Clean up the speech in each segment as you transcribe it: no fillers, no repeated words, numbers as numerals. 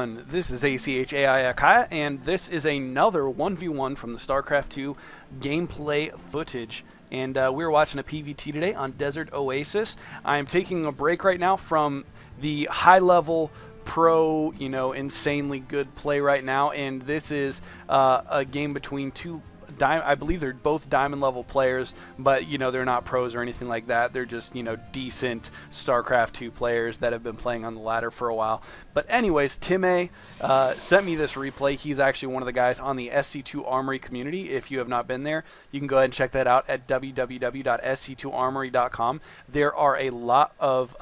everyone, this is ACHAI Akaya, and this is another 1v1 from the StarCraft 2 gameplay footage. And we're watching a PvT today on Desert Oasis. I'm taking a break right now from the high-level pro, insanely good play right now, and this is a game between two I believe they're both diamond level players, but they're not pros or anything like that. They're just decent StarCraft 2 players that have been playing on the ladder for a while. But anyways, Timmay sent me this replay. He's actually one of the guys on the SC2 Armory community. If you have not been there, you can go ahead and check that out at www.sc2armory.com. There are a lot of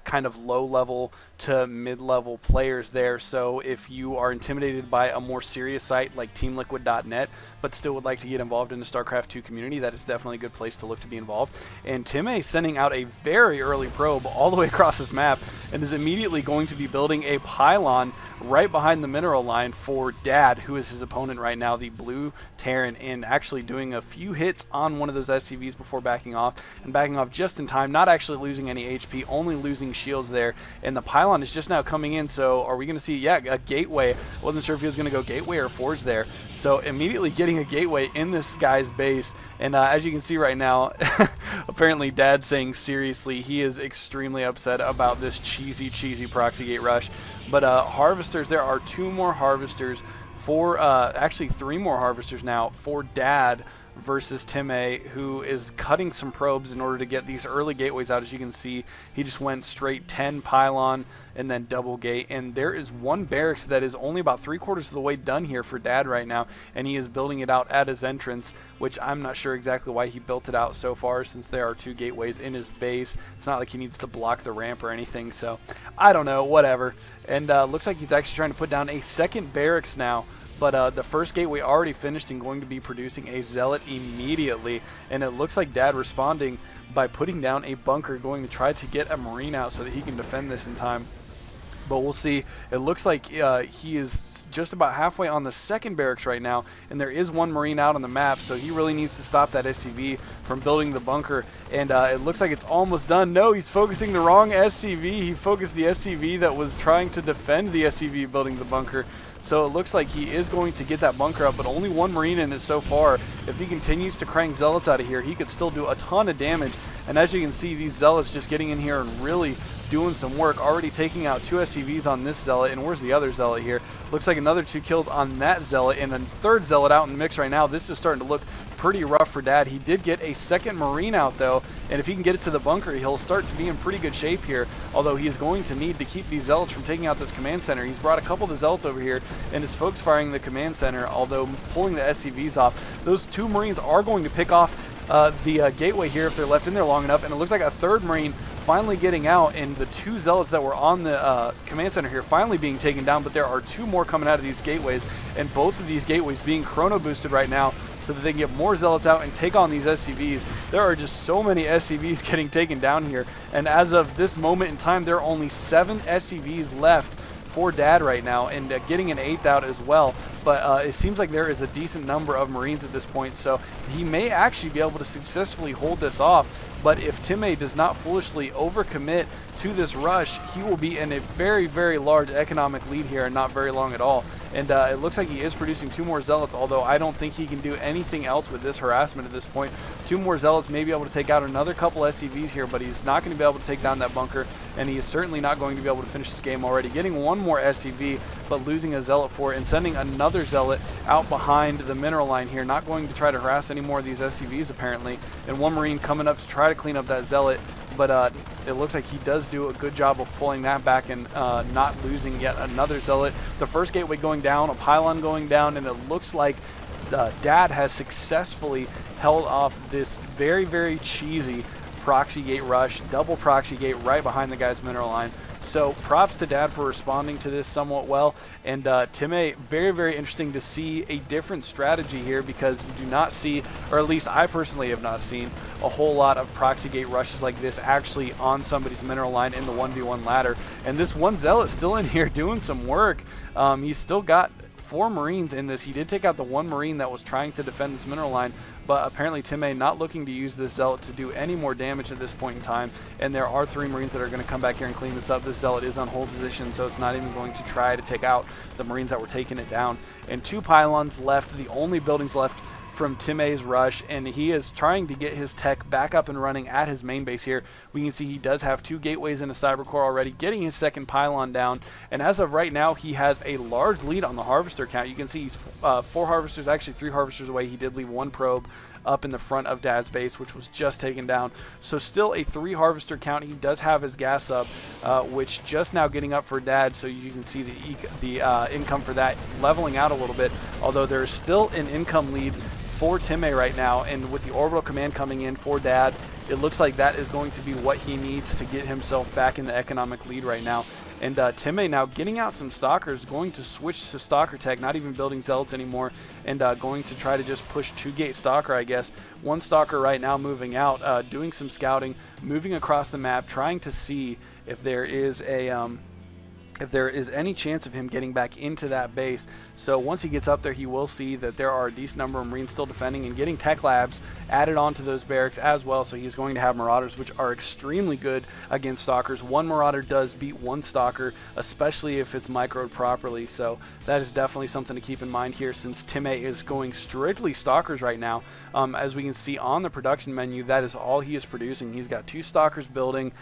kind of low level to mid-level players there, so if you are intimidated by a more serious site like teamliquid.net but still would like to get involved in the StarCraft 2 community, that is definitely a good place to look to be involved. And Timmay sending out a very early probe all the way across this map and is immediately going to be building a pylon right behind the mineral line for Dad, who is his opponent right now, the blue Terran, and actually doing a few hits on one of those SCVs before backing off, and backing off just in time, not actually losing any HP, only losing shields there. And the pylon is just now coming in, so are we going to see, yeah, a gateway. I wasn't sure if he was going to go gateway or forge there. So immediately getting a gateway in this guy's base, and as you can see right now, apparently Dad's saying seriously, he is extremely upset about this cheesy proxy gate rush. But harvesters, there are two more harvesters for, actually three more harvesters now for Dad versus Timmay, who is cutting some probes in order to get these early gateways out. As you can see, he just went straight 10 pylon and then double gate, and there is one barracks that is only about 3/4 of the way done here for Dad right now, and he is building it out at his entrance, which I'm not sure exactly why he built it out so far, since there are two gateways in his base. It's not like he needs to block the ramp or anything, so I don't know, whatever. And looks like he's actually trying to put down a second barracks now. But the first gateway already finished and going to be producing a Zealot immediately. And it looks like Dad responding by putting down a bunker, going to try to get a Marine out so that he can defend this in time. But we'll see. It looks like he is just about halfway on the second barracks right now, and there is one Marine out on the map, so he really needs to stop that SCV from building the bunker. And it looks like it's almost done. No, he's focusing the wrong SCV. He focused the SCV that was trying to defend the SCV building the bunker. So it looks like he is going to get that bunker up, but only one Marine in it so far. If he continues to crank Zealots out of here, he could still do a ton of damage. And as you can see, these Zealots just getting in here and really doing some work, already taking out two SCVs on this Zealot. And where's the other Zealot here? Looks like another 2 kills on that Zealot, and a third Zealot out in the mix right now. This is starting to look pretty rough for Dad. He did get a second Marine out though, and if he can get it to the bunker, he'll start to be in pretty good shape here, although he is going to need to keep these Zealots from taking out this command center. He's brought a couple of the Zealots over here, and his folks firing the command center, although pulling the SCVs off. Those two Marines are going to pick off the gateway here if they're left in there long enough, and it looks like a third Marine finally getting out, and the two Zealots that were on the command center here finally being taken down. But there are two more coming out of these gateways, and both of these gateways being chrono boosted right now so that they can get more Zealots out and take on these SCVs. There are just so many SCVs getting taken down here, and as of this moment in time, there are only 7 SCVs left for Dad right now, and getting an 8th out as well. But it seems like there is a decent number of Marines at this point, so he may actually be able to successfully hold this off. But if Timmay does not foolishly overcommit to this rush, he will be in a very large economic lead here, and not very long at all. And it looks like he is producing 2 more Zealots, although I don't think he can do anything else with this harassment at this point. 2 more Zealots may be able to take out another couple SCVs here, but he's not going to be able to take down that bunker, and he is certainly not going to be able to finish this game already. Getting one more SCV, but losing a Zealot for it, and sending another Zealot out behind the mineral line here. Not going to try to harass any more of these SCVs apparently, and one Marine coming up to try to clean up that Zealot. But it looks like he does do a good job of pulling that back and not losing yet another Zealot. The first gateway going down, a pylon going down, and it looks like Dad has successfully held off this very cheesy proxy gate rush, double proxy gate right behind the guy's mineral line. So props to Dad for responding to this somewhat well. And Timmay, very interesting to see a different strategy here, because you do not see, or at least I personally have not seen, a whole lot of proxy gate rushes like this actually on somebody's mineral line in the 1v1 ladder. And this one Zealot still in here doing some work. He's still got 4 Marines in this. He did take out the 1 Marine that was trying to defend this mineral line, but apparently Timmay not looking to use this Zealot to do any more damage at this point in time, and there are 3 Marines that are going to come back here and clean this up. This Zealot is on hold position, so it's not even going to try to take out the Marines that were taking it down. And 2 pylons left, the only buildings left from Timmay's rush, and he is trying to get his tech back up and running at his main base here. We can see he does have 2 gateways and a cyber core already, getting his 2nd pylon down, and as of right now he has a large lead on the harvester count. You can see he's 4 harvesters, actually 3 harvesters away. He did leave 1 probe up in the front of Dad's base, which was just taken down. So still a 3 harvester count. He does have his gas up, which just now getting up for Dad, so you can see the income for that leveling out a little bit, although there's still an income lead for Timmay right now, and with the orbital command coming in for Dad, it looks like that is going to be what he needs to get himself back in the economic lead right now. And Timmay now getting out some stalkers, going to switch to stalker tech, not even building zealots anymore, and going to try to just push 2-gate stalker, I guess. 1 stalker right now moving out, doing some scouting, moving across the map, trying to see if there is any chance of him getting back into that base. So once he gets up there, he will see that there are a decent number of Marines still defending and getting tech labs added onto those barracks as well. So he's going to have Marauders, which are extremely good against Stalkers. 1 Marauder does beat 1 Stalker, especially if it's microed properly. So that is definitely something to keep in mind here, since Timmay is going strictly Stalkers right now. As we can see on the production menu, that is all he is producing. He's got 2 Stalkers building.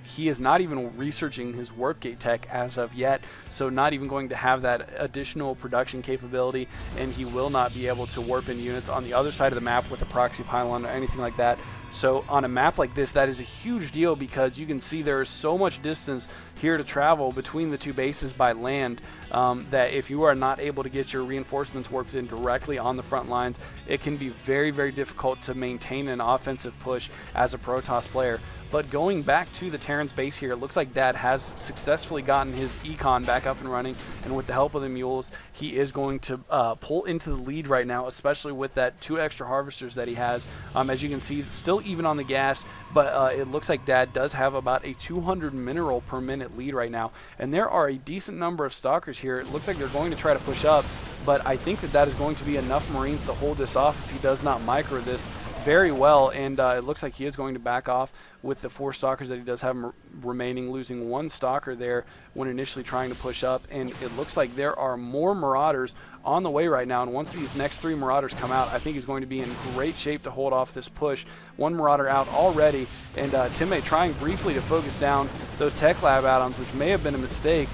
He is not even researching his warp gate tech as of yet, so not even going to have that additional production capability, and he will not be able to warp in units on the other side of the map with a proxy pylon or anything like that. So on a map like this, that is a huge deal, because you can see there is so much distance here to travel between the 2 bases by land, that if you are not able to get your reinforcements warped in directly on the front lines, it can be very, very difficult to maintain an offensive push as a Protoss player. But going back to the Terran's base here, it looks like Dad has successfully gotten his econ back up and running, and with the help of the mules, he is going to pull into the lead right now, especially with that 2 extra harvesters that he has. As you can see, still even on the gas, but it looks like Dad does have about a 200 mineral per minute lead right now, and there are a decent number of stalkers here. It looks like they're going to try to push up, but I think that is going to be enough Marines to hold this off if he does not micro this very well, and it looks like he is going to back off with the 4 stalkers that he does have remaining, losing 1 stalker there when initially trying to push up. And it looks like there are more Marauders on the way right now, and once these next 3 Marauders come out, I think he's going to be in great shape to hold off this push. 1 Marauder out already, and Timmay trying briefly to focus down those Tech Lab add-ons, which may have been a mistake.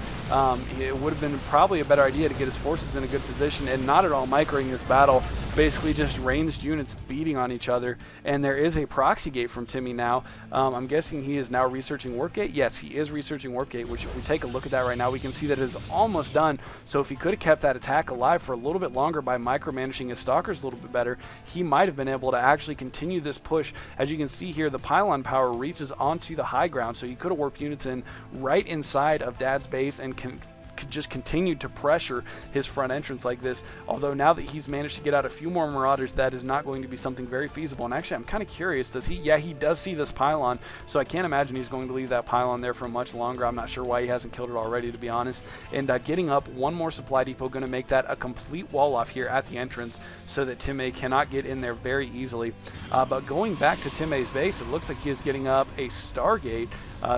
It would have been probably a better idea to get his forces in a good position and not at all microing this battle, basically just ranged units beating on each other. And there is a proxy gate from Timmy now. I'm guessing he is now researching warp gate. Yes, he is researching warp gate, which if we take a look at that right now, we can see that it is almost done. So if he could have kept that attack alive for a little bit longer by micromanaging his stalkers a little bit better, he might have been able to actually continue this push. As you can see here, the pylon power reaches onto the high ground, so he could have warped units in right inside of Dad's base and could just continue to pressure his front entrance like this. Although now that he's managed to get out a few more Marauders, that is not going to be something very feasible. And actually, I'm kind of curious, does he? Yeah, he does see this pylon, so I can't imagine he's going to leave that pylon there for much longer. I'm not sure why he hasn't killed it already, to be honest. And getting up 1 more supply depot, going to make that a complete wall off here at the entrance so that Timmay cannot get in there very easily. But going back to Timmay's base, it looks like he is getting up a Stargate.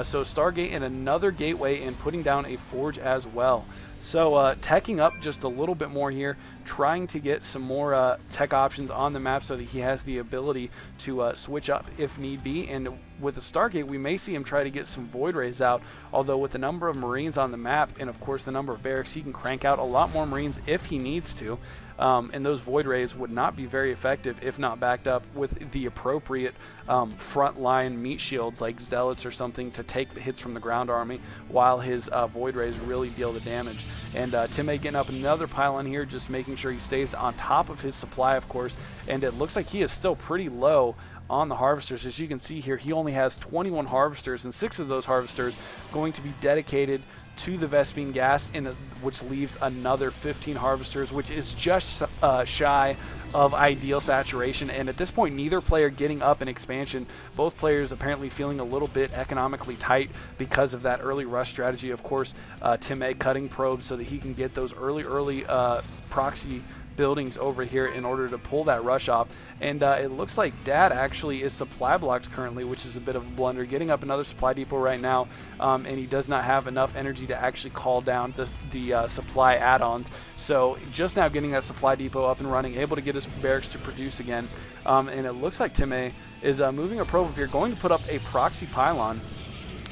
So Stargate and another gateway, and putting down a forge as well. So teching up just a little bit more here, trying to get some more tech options on the map so that he has the ability to switch up if need be. And with the Stargate, we may see him try to get some Void Rays out, although with the number of Marines on the map and of course the number of barracks, he can crank out a lot more Marines if he needs to. And those Void Rays would not be very effective if not backed up with the appropriate frontline meat shields like Zealots or something to take the hits from the ground army, while his Void Rays really deal the damage. And Timmay getting up another pylon here, just making sure he stays on top of his supply, of course. And it looks like he is still pretty low on the harvesters. As you can see here, he only has 21 harvesters, and 6 of those harvesters going to be dedicated to the Vespene gas, which leaves another 15 harvesters, which is just shy of ideal saturation, and at this point neither player getting up in expansion. Both players apparently feeling a little bit economically tight because of that early rush strategy. Of course, Timmay cutting probes so that he can get those early proxy buildings over here in order to pull that rush off. And it looks like Dad actually is supply blocked currently, which is a bit of a blunder. Getting up another supply depot right now, and he does not have enough energy to actually call down the supply add-ons. So just now getting that supply depot up and running, able to get his barracks to produce again. And it looks like Timmay is moving a probe up here, going to put up a proxy pylon.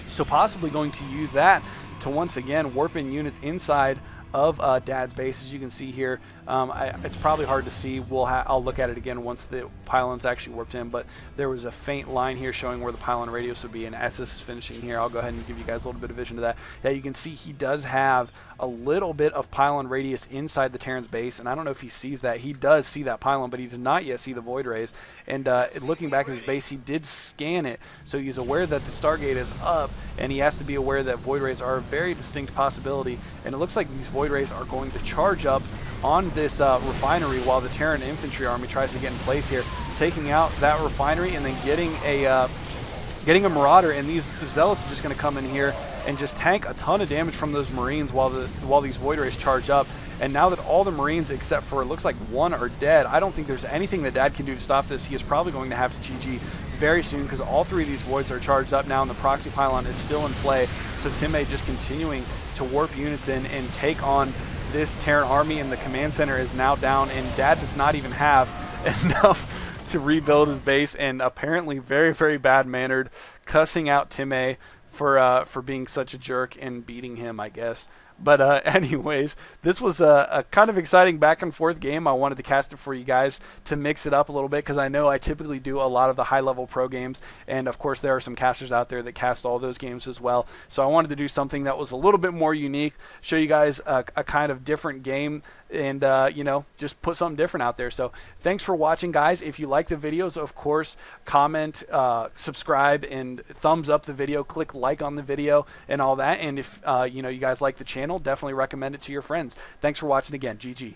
So possibly going to use that to once again warp in units inside of Dad's base. As you can see here, it's probably hard to see. I'll look at it again once the pylon's actually warped in, but there was a faint line here showing where the pylon radius would be, and as this is finishing here, I'll go ahead and give you guys a little bit of vision to that. Yeah, you can see he does have a little bit of pylon radius inside the Terran's base, and I don't know if he sees that. He does see that pylon, but he did not yet see the void rays, and looking back at his base, he did scan it, so he's aware that the Stargate is up, and he has to be aware that void rays are a very distinct possibility, and it looks like these void rays are going to charge up on this refinery while the Terran infantry army tries to get in place here, taking out that refinery and then getting a marauder, and these zealots are just going to come in here and just tank a ton of damage from those marines while these void rays charge up. And now that all the marines except for it looks like one are dead, I don't think there's anything that Dad can do to stop this. He is probably going to have to GG very soon because all three of these voids are charged up now and the proxy pylon is still in play. So Timmay just continuing to warp units in and take on this Terran army, and the command center is now down, and Dad does not even have enough to rebuild his base, and apparently very, very bad-mannered, cussing out Timmay for being such a jerk and beating him, I guess. But anyways, this was a kind of exciting back and forth game. I wanted to cast it for you guys to mix it up a little bit because I know I typically do a lot of the high-level pro games, and of course there are some casters out there that cast all those games as well. So I wanted to do something that was a little bit more unique, show you guys a kind of different game, and you know, just put something different out there. So thanks for watching, guys. If you like the videos, of course, comment, subscribe, and thumbs up the video. Click like on the video and all that. And if you know, you guys like the channel, definitely recommend it to your friends. Thanks for watching again. GG.